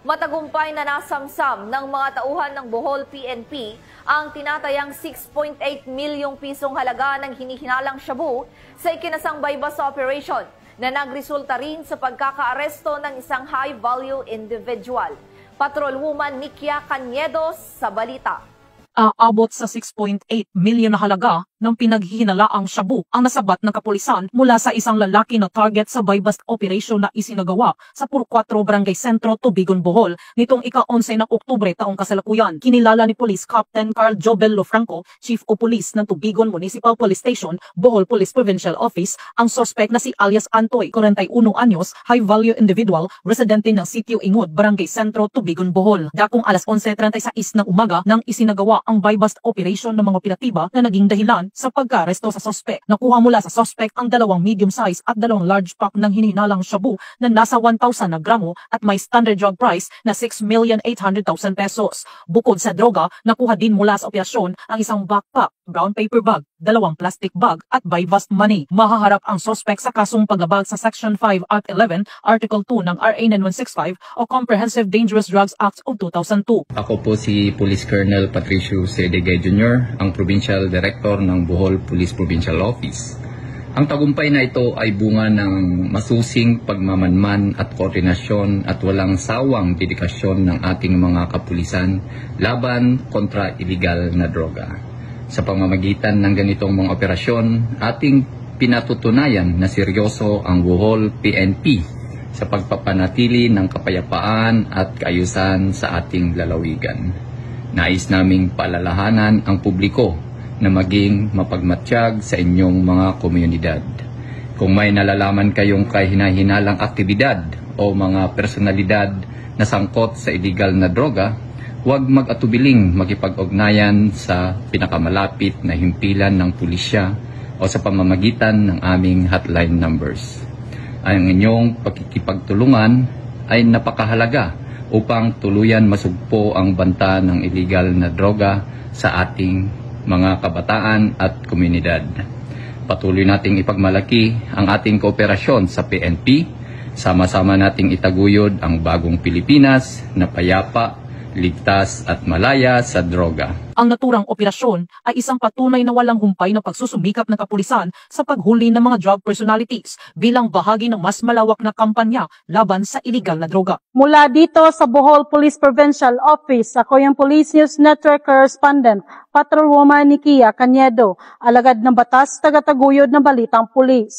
Matagumpay na nasamsam ng mga tauhan ng Bohol PNP ang tinatayang 6.8 milyong pisong halaga ng hinihinalang shabu sa ikinasang bypass operation na nagresulta rin sa pagkakaaresto ng isang high-value individual. Patrolwoman Nikia Caniedo sa balita. Aabot sa 6.8 milyon na halaga ng pinaghihinalaang shabu ang nasabat ng kapulisan mula sa isang lalaki na target sa buy-bust operation na isinagawa sa Puro 4 Barangay Sentro, Tubigon, Bohol nitong ika-11 ng Oktubre taong kasalukuyan. Kinilala ni Police Captain Carl Jobel Lofranco, Chief of Police ng Tubigon Municipal Police Station, Bohol Police Provincial Office, ang suspect na si alias Antoy, 41 anyos, high-value individual, residente ng Sitio Ingod, Barangay Sentro, Tubigon, Bohol. Dakong alas 11:36 ng umaga nang isinagawa ang buy-bust operation ng mga operatiba na naging dahilan sa pagka-aresto sa suspect. Nakuha mula sa suspect ang 2 medium size at 2 large pack ng hinihinalang shabu na nasa 1,000 na gramo at may standard drug price na 6,800,000 pesos. Bukod sa droga, nakuha din mula sa operasyon ang isang backpack, brown paper bag, 2 plastic bag at buy-bust money. Mahaharap ang suspect sa kasong paglabag sa Section 5 Act 11, Article 2 ng RA 9165 o Comprehensive Dangerous Drugs Act of 2002. Ako po si Police Colonel Patricio C. Degay Jr., ang Provincial Director ng Bohol Police Provincial Office. Ang tagumpay na ito ay bunga ng masusing pagmamanman at koordinasyon at walang sawang dedikasyon ng ating mga kapulisan laban kontra iligal na droga. Sa pamamagitan ng ganitong mga operasyon, ating pinatutunayan na seryoso ang Bohol PNP sa pagpapanatili ng kapayapaan at kaayusan sa ating lalawigan. Nais naming paalalahanan ang publiko na maging mapagmatsyag sa inyong mga komunidad. Kung may nalalaman kayong kahina-hinalang aktibidad o mga personalidad na sangkot sa illegal na droga, huwag mag-atubiling makipag-ugnayan sa pinakamalapit na himpilan ng pulisya o sa pamamagitan ng aming hotline numbers. Ang inyong pakikipagtulungan ay napakahalaga upang tuluyan masugpo ang banta ng illegal na droga sa ating mga kabataan at komunidad. Patuloy nating ipagmalaki ang ating kooperasyon sa PNP. Sama-sama nating itaguyod ang bagong Pilipinas na payapa, ligtas at malaya sa droga. Ang naturang operasyon ay isang patunay na walang humpay na pagsusumikap ng kapulisan sa paghuli ng mga drug personalities bilang bahagi ng mas malawak na kampanya laban sa iligal na droga. Mula dito sa Bohol Police Provincial Office, ako yung Police News Network Correspondent, Patrolwoman Nikia Caniedo, alagad ng batas, tagataguyod ng balitang pulis.